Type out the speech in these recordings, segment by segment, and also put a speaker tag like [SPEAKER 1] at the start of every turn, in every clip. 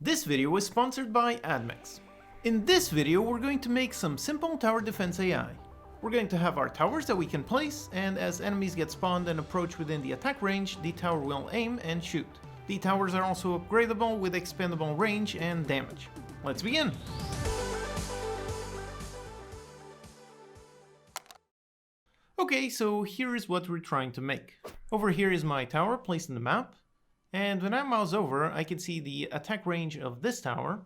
[SPEAKER 1] This video is sponsored by Admix. In this video we're going to make some simple tower defense AI. We're going to have our towers that we can place, and as enemies get spawned and approach within the attack range, the tower will aim and shoot. The towers are also upgradable with expandable range and damage. Let's begin! Okay, so here is what we're trying to make. Over here is my tower placed in the map, and when I mouse over I can see the attack range of this tower,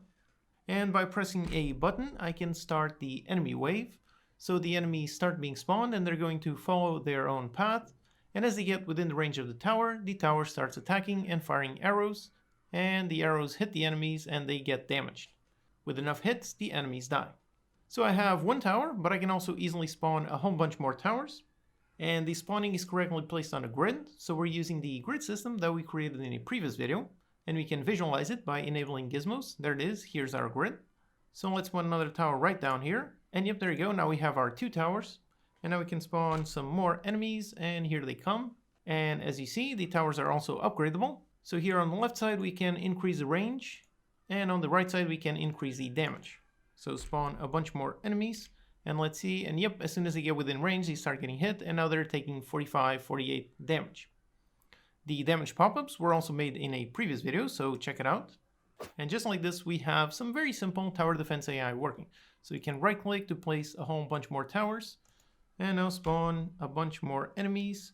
[SPEAKER 1] and by pressing a button I can start the enemy wave. So the enemies start being spawned and they're going to follow their own path, and as they get within the range of the tower starts attacking and firing arrows, and the arrows hit the enemies and they get damaged. With enough hits, the enemies die. So I have one tower, but I can also easily spawn a whole bunch more towers. And the spawning is correctly placed on a grid, so we're using the grid system that we created in a previous video, and we can visualize it by enabling gizmos. There it is, here's our grid. So let's spawn another tower right down here, and yep, there you go, now we have our two towers. And now we can spawn some more enemies, and here they come. And as you see, the towers are also upgradable. So here on the left side we can increase the range, and on the right side we can increase the damage. So spawn a bunch more enemies, and let's see, and yep, as soon as they get within range they start getting hit, and now they're taking 45, 48 damage. The damage pop-ups were also made in a previous video, so check it out. And just like this, we have some very simple tower defense AI working. So you can right click to place a whole bunch more towers, and now spawn a bunch more enemies,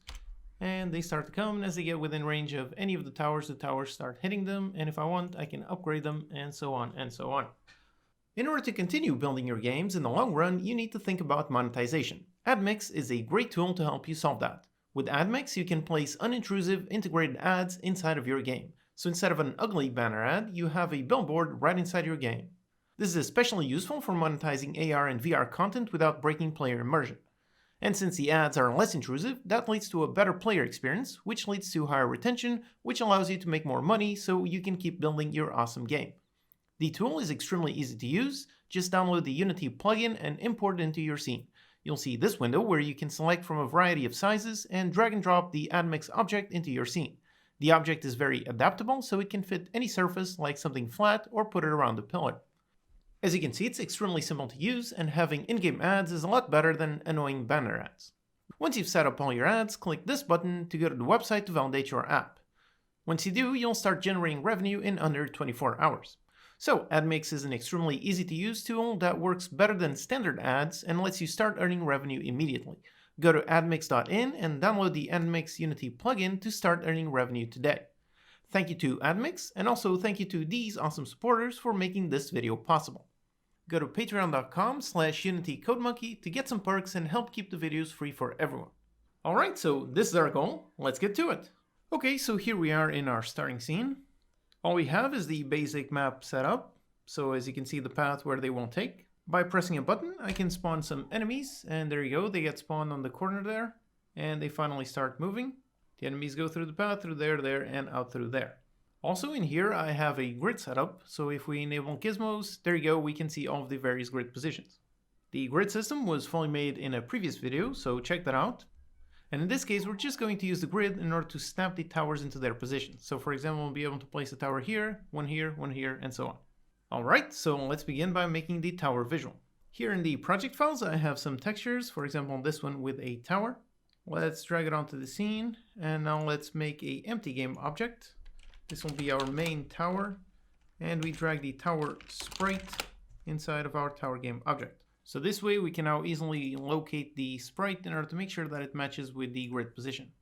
[SPEAKER 1] and they start to come, and as they get within range of any of the towers start hitting them, and if I want I can upgrade them, and so on and so on. In order to continue building your games in the long run, you need to think about monetization. Admix is a great tool to help you solve that. With Admix, you can place unintrusive integrated ads inside of your game. So instead of an ugly banner ad, you have a billboard right inside your game. This is especially useful for monetizing AR and VR content without breaking player immersion. And since the ads are less intrusive, that leads to a better player experience, which leads to higher retention, which allows you to make more money so you can keep building your awesome game. The tool is extremely easy to use. Just download the Unity plugin and import it into your scene. You'll see this window where you can select from a variety of sizes and drag and drop the Admix object into your scene. The object is very adaptable, so it can fit any surface like something flat or put it around a pillar. As you can see, it's extremely simple to use, and having in-game ads is a lot better than annoying banner ads. Once you've set up all your ads, click this button to go to the website to validate your app. Once you do, you'll start generating revenue in under 24 hours. So Admix is an extremely easy to use tool that works better than standard ads and lets you start earning revenue immediately. Go to admix.in and download the Admix Unity plugin to start earning revenue today. Thank you to Admix, and also thank you to these awesome supporters for making this video possible. Go to patreon.com/unitycodemonkey to get some perks and help keep the videos free for everyone. Alright, so this is our goal. Let's get to it. Okay, so here we are in our starting scene. All we have is the basic map set up, so as you can see the path where they won't take. By pressing a button I can spawn some enemies, and there you go, they get spawned on the corner there, and they finally start moving. The enemies go through the path, through there, and out through there. Also in here I have a grid setup, so if we enable gizmos, there you go, we can see all of the various grid positions. The grid system was fully made in a previous video, so check that out. And in this case, we're just going to use the grid in order to snap the towers into their position. So for example, we'll be able to place a tower here, one here, and so on. Alright, so let's begin by making the tower visual. Here in the project files, I have some textures, for example, this one with a tower. Let's drag it onto the scene, and now let's make an empty game object. This will be our main tower, and we drag the tower sprite inside of our tower game object. So this way we can now easily locate the sprite in order to make sure that it matches with the grid position.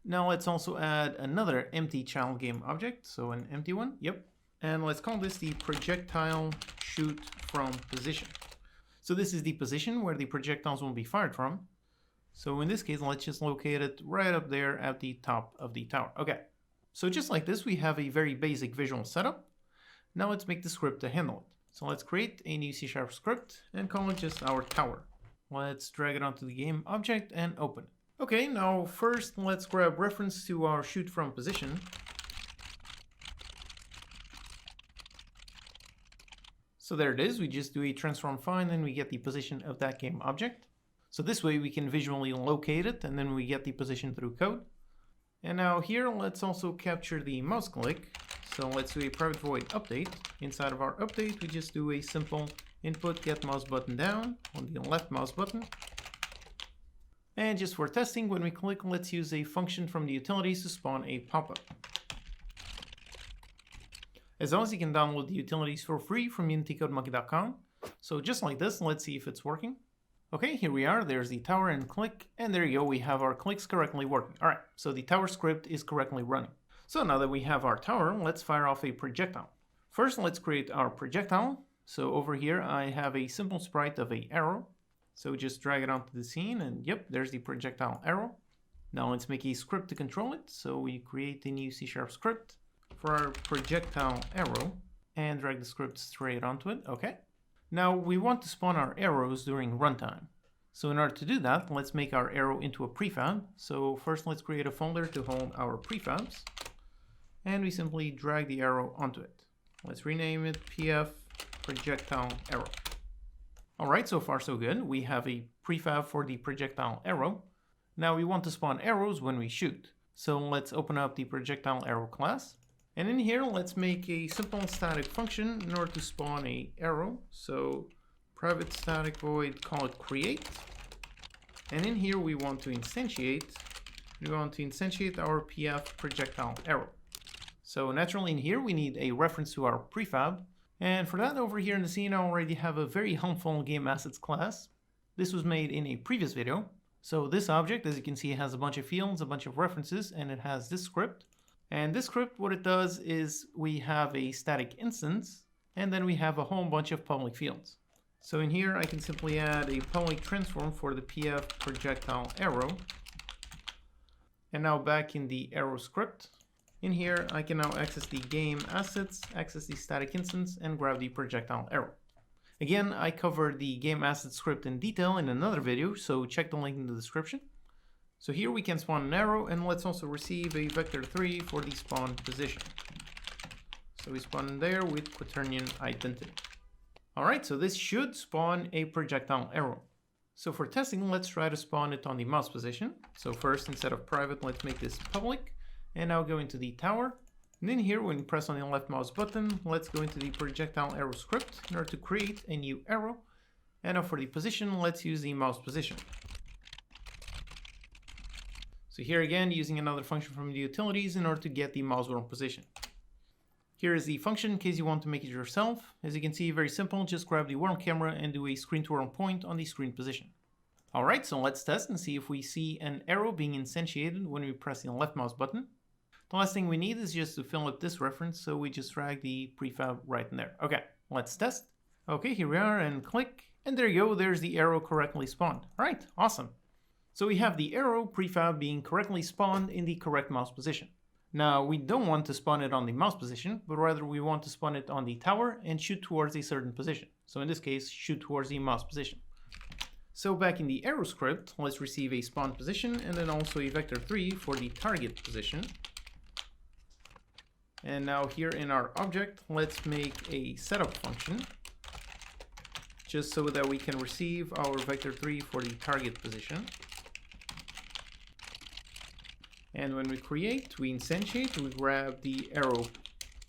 [SPEAKER 1] Now let's also add another empty child game object, so an empty one, yep. And let's call this the projectile shoot from position. So this is the position where the projectiles will be fired from. So in this case, let's just locate it right up there at the top of the tower. Okay, so just like this, we have a very basic visual setup. Now let's make the script to handle it. So let's create a new C# script and call it just our tower. Let's drag it onto the game object and open it. Okay, now first let's grab reference to our shoot from position. So there it is, we just do a transform find and we get the position of that game object. So this way we can visually locate it, and then we get the position through code. And now here let's also capture the mouse click So let's do a private void update. Inside of our update, we just do a simple input get mouse button down on the left mouse button. And just for testing, when we click, let's use a function from the utilities to spawn a pop-up. As always, you can download the utilities for free from unitycodemonkey.com. So just like this, let's see if it's working. Okay, here we are. There's the tower and click, and there you go. We have our clicks correctly working. All right, so the tower script is correctly running. So now that we have our tower, let's fire off a projectile. First, let's create our projectile. So over here, I have a simple sprite of an arrow. So just drag it onto the scene, and yep, there's the projectile arrow. Now let's make a script to control it. So we create a new C# script for our projectile arrow and drag the script straight onto it. Okay. Now we want to spawn our arrows during runtime. So in order to do that, let's make our arrow into a prefab. So first let's create a folder to hold our prefabs. And we simply drag the arrow onto it. Let's rename it PF projectile arrow. All right, so far so good. We have a prefab for the projectile arrow. Now we want to spawn arrows when we shoot. So let's open up the projectile arrow class. And in here, let's make a simple static function in order to spawn a arrow. So private static void, call it create. And in here, we want to instantiate our PF projectile arrow. So naturally in here, we need a reference to our prefab. And for that, over here in the scene, I already have a very helpful game assets class. This was made in a previous video. So this object, as you can see, has a bunch of fields, a bunch of references, and it has this script. And this script, what it does is we have a static instance, and then we have a whole bunch of public fields. So in here, I can simply add a public transform for the PF projectile arrow. And now back in the arrow script, in here, I can now access the game assets, access the static instance, and grab the projectile arrow. Again, I covered the game assets script in detail in another video, so check the link in the description. So here we can spawn an arrow, and let's also receive a vector3 for the spawn position. So we spawn there with quaternion identity. All right, so this should spawn a projectile arrow. So for testing, let's try to spawn it on the mouse position. So first, instead of private, let's make this public. And now go into the tower. And then here, when you press on the left mouse button, let's go into the projectile arrow script in order to create a new arrow. And now for the position, let's use the mouse position. So here again, using another function from the utilities in order to get the mouse wheel position. Here is the function in case you want to make it yourself. As you can see, very simple. Just grab the world camera and do a screen to world point on the screen position. All right, so let's test and see if we see an arrow being instantiated when we press the left mouse button. The last thing we need is just to fill up this reference, so we just drag the prefab right in there. Okay, let's test. Okay, here we are, and click, and there you go, there's the arrow correctly spawned. All right, awesome. So we have the arrow prefab being correctly spawned in the correct mouse position. Now, we don't want to spawn it on the mouse position, but rather we want to spawn it on the tower and shoot towards a certain position. So in this case, shoot towards the mouse position. So back in the arrow script, let's receive a spawn position and then also a vector3 for the target position. And now here in our object, let's make a setup function just so that we can receive our vector3 for the target position. And when we create, we instantiate, we grab the arrow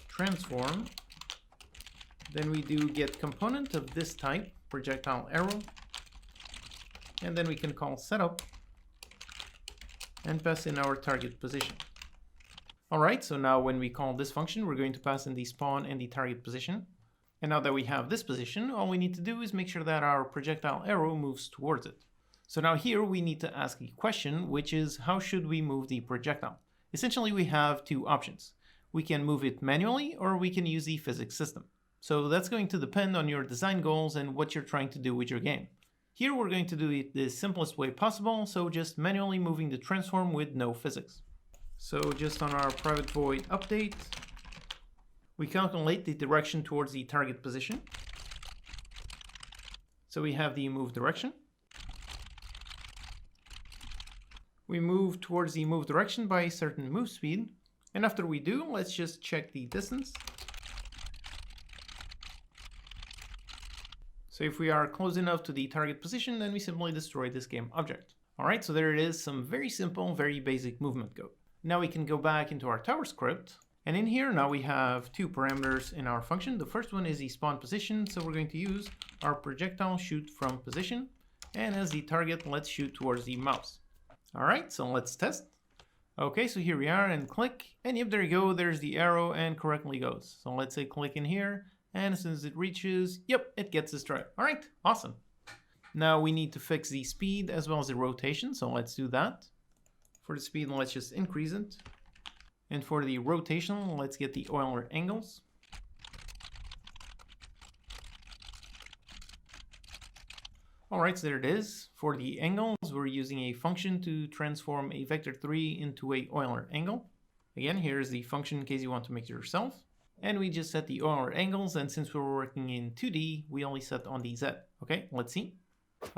[SPEAKER 1] transform. Then we do get component of this type, projectile arrow. And then we can call setup and pass in our target position. All right, so now when we call this function, we're going to pass in the spawn and the target position. And now that we have this position, all we need to do is make sure that our projectile arrow moves towards it. So now here we need to ask a question, which is how should we move the projectile? Essentially, we have two options. We can move it manually or we can use the physics system. So that's going to depend on your design goals and what you're trying to do with your game. Here we're going to do it the simplest way possible, so just manually moving the transform with no physics. So just on our private void update, we calculate the direction towards the target position. So we have the move direction. We move towards the move direction by a certain move speed. And after we do, let's just check the distance. So if we are close enough to the target position, then we simply destroy this game object. All right, so there it is, some very simple, very basic movement code. Now we can go back into our tower script And in here now we have two parameters in our function. The first one is the spawn position, so we're going to use our projectile shoot from position, and as the target, let's shoot towards the mouse. All right, so let's test. Okay, so here we are, and click, and yep, there you go, there's the arrow and correctly goes. So let's say click in here, and as soon as it reaches, yep, it gets destroyed. All right, awesome. Now we need to fix the speed as well as the rotation, so let's do that. For the speed, let's just increase it. And for the rotation, let's get the Euler angles. Alright, so there it is. For the angles, we're using a function to transform a vector 3 into a Euler angle. Again, here's the function in case you want to make it yourself. And we just set the Euler angles, and since we're working in 2D, we only set on the Z. Okay, let's see.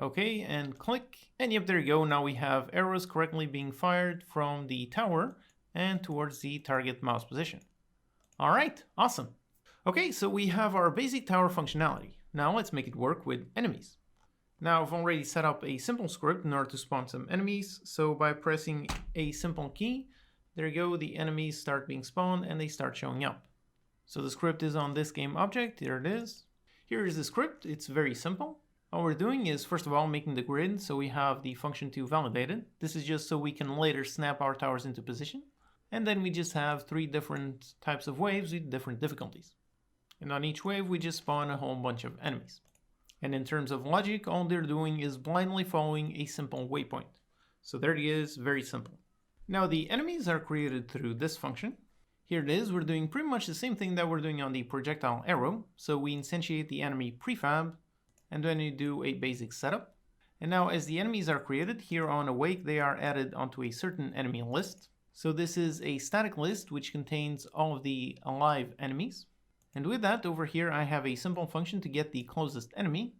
[SPEAKER 1] Okay, and click, and yep, there you go. Now we have arrows correctly being fired from the tower and towards the target mouse position. All right, awesome. Okay, so we have our basic tower functionality. Now let's make it work with enemies. Now I've already set up a simple script in order to spawn some enemies. So by pressing a simple key, there you go, the enemies start being spawned and they start showing up. So the script is on this game object, here it is. Here is the script, it's very simple. All we're doing is first of all making the grid, so we have the function to validate it. This is just so we can later snap our towers into position. And then we just have 3 different types of waves with different difficulties. And on each wave we just spawn a whole bunch of enemies. And in terms of logic, all they're doing is blindly following a simple waypoint. So there it is, very simple. Now the enemies are created through this function. Here it is, we're doing pretty much the same thing that we're doing on the projectile arrow. So we instantiate the enemy prefab, and then you do a basic setup. And now as the enemies are created, here on awake they are added onto a certain enemy list. So this is a static list which contains all of the alive enemies. And with that, over here I have a simple function to get the closest enemy.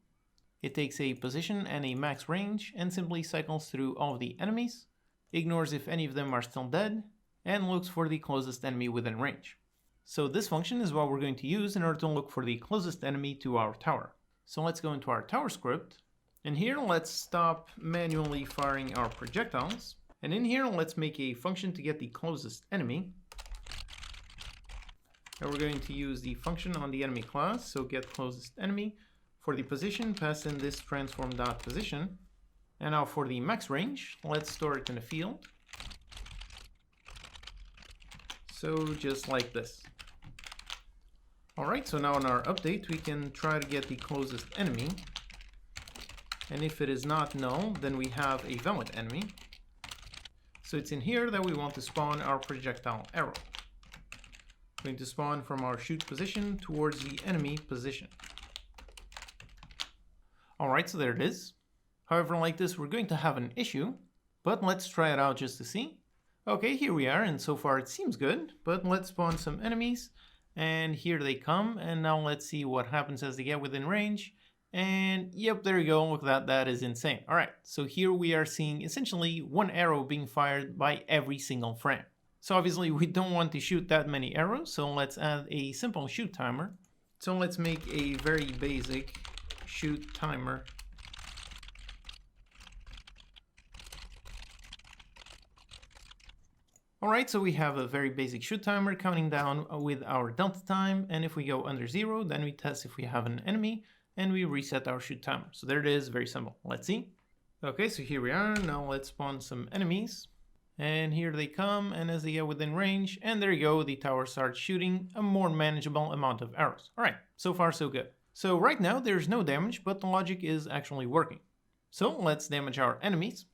[SPEAKER 1] It takes a position and a max range and simply cycles through all of the enemies, ignores if any of them are still dead, and looks for the closest enemy within range. So this function is what we're going to use in order to look for the closest enemy to our tower. So let's go into our tower script, and here let's stop manually firing our projectiles. And in here let's make a function to get the closest enemy. And we're going to use the function on the enemy class, so get closest enemy. For the position, pass in this transform.position. And now for the max range, let's store it in a field. So just like this. Alright, so now in our update, we can try to get the closest enemy. And if it is not null, then we have a valid enemy. So it's in here that we want to spawn our projectile arrow. We're going to spawn from our shoot position towards the enemy position. Alright, so there it is. However, like this, we're going to have an issue, but let's try it out just to see. Okay, here we are, and so far it seems good, but let's spawn some enemies. And here they come, and now let's see what happens as they get within range. And yep, there you go, look at that, that is insane. All right, so here we are seeing essentially one arrow being fired by every single frame. So obviously we don't want to shoot that many arrows, so let's add a simple shoot timer. So let's make a very basic shoot timer. Alright, so we have a very basic shoot timer counting down with our delta time, and if we go under 0, then we test if we have an enemy, and we reset our shoot timer. So there it is, very simple. Let's see. Okay, so here we are. Now let's spawn some enemies. And here they come, and as they get within range, and there you go, the tower starts shooting a more manageable amount of arrows. Alright, so far so good. So right now there's no damage, but the logic is actually working. So let's damage our enemies.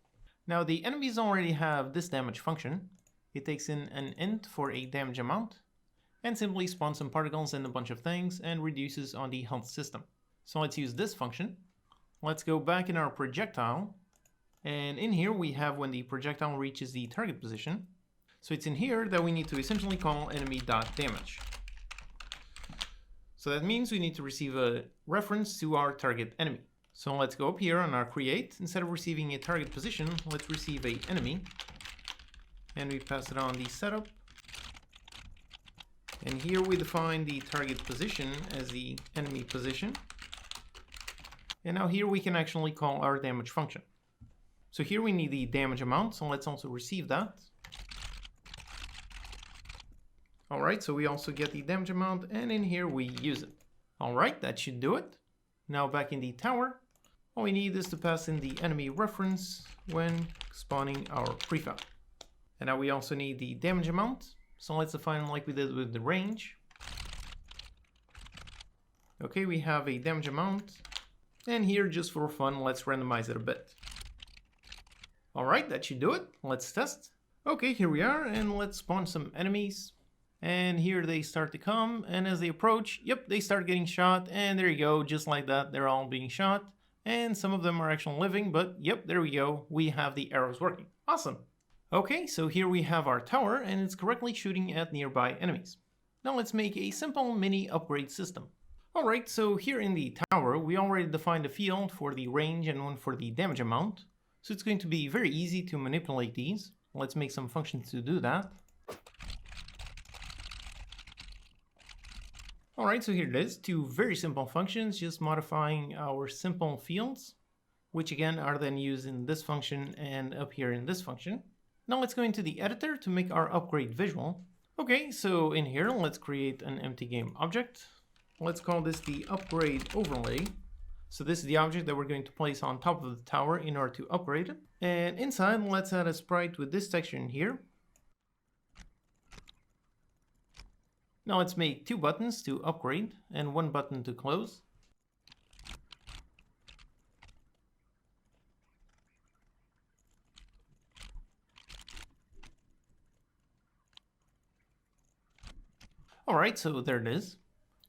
[SPEAKER 1] Now the enemies already have this damage function. It takes in an int for a damage amount, and simply spawns some particles and a bunch of things, and reduces on the health system. So let's use this function. Let's go back in our projectile, and in here we have when the projectile reaches the target position. So it's in here that we need to essentially call enemy.damage. So that means we need to receive a reference to our target enemy. So let's go up here on our create. Instead of receiving a target position, let's receive a enemy. And we pass it on the setup. And here we define the target position as the enemy position. And now here we can actually call our damage function. So here we need the damage amount, so let's also receive that. Alright, so we also get the damage amount, and in here we use it. Alright, that should do it. Now back in the tower, all we need is to pass in the enemy reference when spawning our prefab. And now we also need the damage amount, so let's define like we did with the range. Okay, we have a damage amount, and here just for fun, let's randomize it a bit. Alright, that should do it. Let's test. Okay, here we are, and let's spawn some enemies. And here they start to come, and as they approach, yep, they start getting shot, and there you go, just like that, they're all being shot. And some of them are actually living, but yep, there we go, we have the arrows working. Awesome. Okay, so here we have our tower, and it's correctly shooting at nearby enemies. Now let's make a simple mini upgrade system. Alright, so here in the tower, we already defined a field for the range and one for the damage amount. So it's going to be very easy to manipulate these. Let's make some functions to do that. Alright, so here it is, two very simple functions, just modifying our simple fields, which again are then used in this function and up here in this function. Now let's go into the editor to make our upgrade visual. Okay, so in here, let's create an empty game object. Let's call this the upgrade overlay. So this is the object that we're going to place on top of the tower in order to upgrade it. And inside, let's add a sprite with this texture in here. Now let's make two buttons to upgrade and one button to close. Alright, so there it is.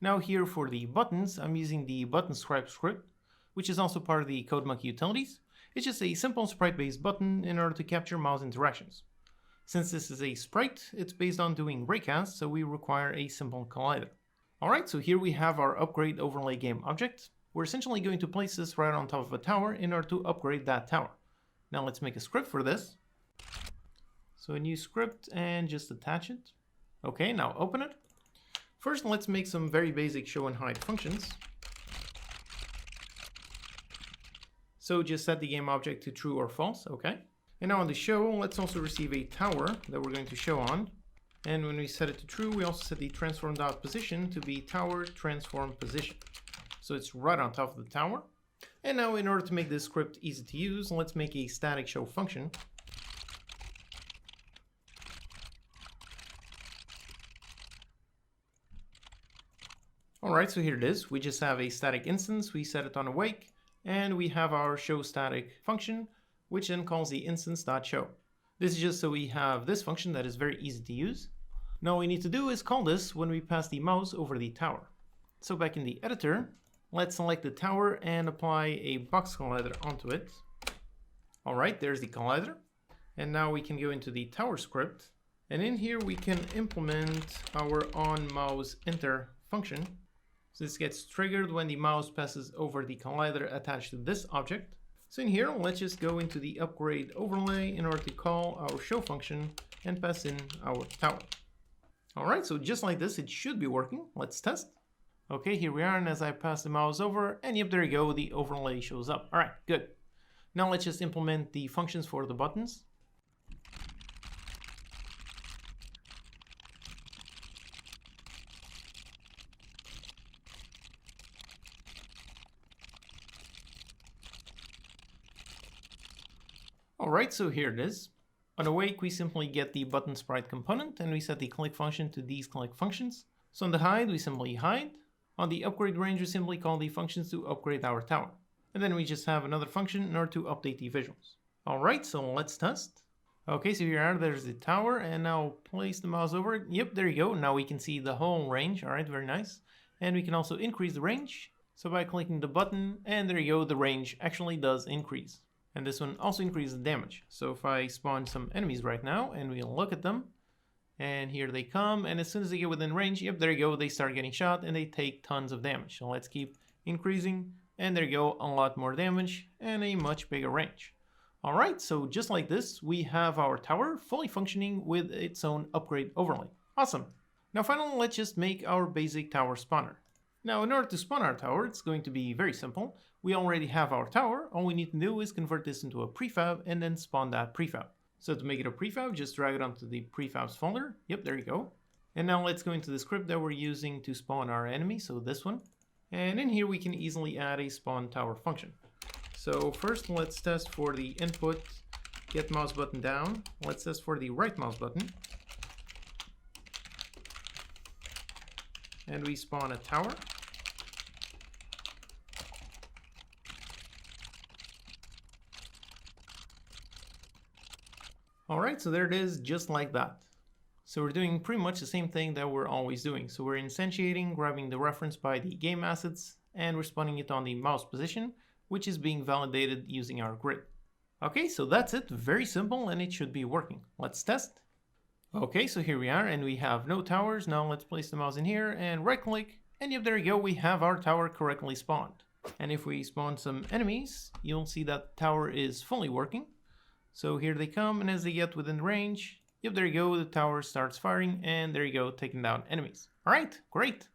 [SPEAKER 1] Now here for the buttons, I'm using the button scribe script, which is also part of the CodeMonkey utilities. It's just a simple sprite-based button in order to capture mouse interactions. Since this is a sprite, it's based on doing raycast, so we require a simple collider. Alright, so here we have our upgrade overlay game object. We're essentially going to place this right on top of a tower in order to upgrade that tower. Now let's make a script for this. So a new script and just attach it. Okay, now open it. First, let's make some very basic show and hide functions. So just set the game object to true or false, okay. And now on the show, let's also receive a tower that we're going to show on. And when we set it to true, we also set the transform.position to be tower transform position. So it's right on top of the tower. And now in order to make this script easy to use, let's make a static show function. Alright, so here it is. We just have a static instance, we set it on awake, and we have our show static function, which then calls the instance.show. This is just so we have this function that is very easy to use. Now all we need to do is call this when we pass the mouse over the tower. So back in the editor, let's select the tower and apply a box collider onto it. Alright, there's the collider. And now we can go into the tower script, and in here we can implement our onMouseEnter function. So this gets triggered when the mouse passes over the collider attached to this object. So in here, let's just go into the upgrade overlay in order to call our show function and pass in our tower. Alright, so just like this, it should be working. Let's test. Okay, here we are, and as I pass the mouse over, and yep, there you go, the overlay shows up. Alright, good. Now let's just implement the functions for the buttons. Alright, so here it is. On awake, we simply get the button sprite component and we set the click function to these click functions. So on the hide, we simply hide. On the upgrade range, we simply call the functions to upgrade our tower. And then we just have another function in order to update the visuals. Alright, so let's test. Okay, so here there's the tower, and now place the mouse over it. Yep, there you go. Now we can see the whole range. Alright, very nice. And we can also increase the range. So by clicking the button, and there you go, the range actually does increase. And this one also increases the damage. So if I spawn some enemies right now and we look at them, and here they come, and as soon as they get within range, yep, there you go, they start getting shot and they take tons of damage. So let's keep increasing, and there you go, a lot more damage and a much bigger range. Alright, so just like this, we have our tower fully functioning with its own upgrade overlay. Awesome. Now finally, let's just make our basic tower spawner. Now in order to spawn our tower, it's going to be very simple. We already have our tower. All we need to do is convert this into a prefab and then spawn that prefab. So to make it a prefab, just drag it onto the prefabs folder. Yep, there you go. And now let's go into the script that we're using to spawn our enemy, so this one. And in here we can easily add a spawn tower function. So first let's test for the input get mouse button down. Let's test for the right mouse button. And we spawn a tower. Alright, so there it is, just like that. So we're doing pretty much the same thing that we're always doing. So we're instantiating, grabbing the reference by the game assets, and we're spawning it on the mouse position, which is being validated using our grid. Okay, so that's it, very simple, and it should be working. Let's test. Okay, so here we are, and we have no towers. Now let's place the mouse in here and right click, and yep, there you go, we have our tower correctly spawned. And if we spawn some enemies, you'll see that the tower is fully working. So here they come, and as they get within range, yep, there you go, the tower starts firing, and there you go, taking down enemies. Alright, great.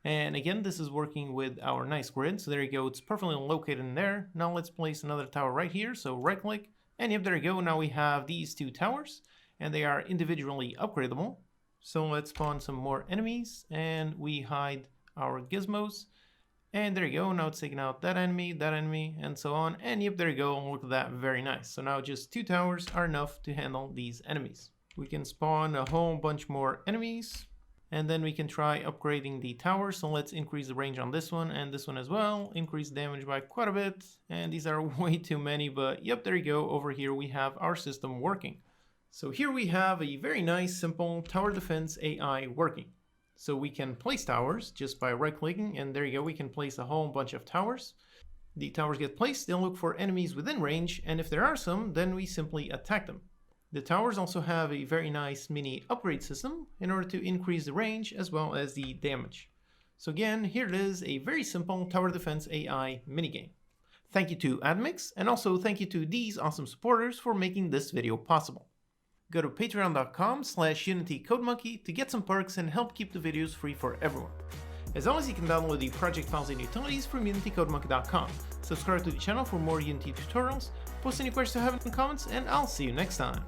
[SPEAKER 1] And again, this is working with our nice grid, so there you go, it's perfectly located in there. Now let's place another tower right here, so right click, and yep, there you go, now we have these two towers, and they are individually upgradable. So let's spawn some more enemies, and we hide our gizmos. And there you go, now it's taking out that enemy, and so on. And yep, there you go, look at that, very nice. So now just two towers are enough to handle these enemies. We can spawn a whole bunch more enemies, and then we can try upgrading the tower. So let's increase the range on this one and this one as well. Increase damage by quite a bit, and these are way too many, but yep, there you go, over here we have our system working. So here we have a very nice, simple tower defense AI working. So we can place towers just by right-clicking, and there you go, we can place a whole bunch of towers. The towers get placed, they'll look for enemies within range, and if there are some, then we simply attack them. The towers also have a very nice mini upgrade system in order to increase the range as well as the damage. So again, here it is, a very simple tower defense AI minigame. Thank you to Admix, and also thank you to these awesome supporters for making this video possible. Go to patreon.com/UnityCodeMonkey to get some perks and help keep the videos free for everyone. As always, you can download the Projectiles and utilities from UnityCodeMonkey.com. Subscribe to the channel for more Unity tutorials, post any questions you have in the comments, and I'll see you next time.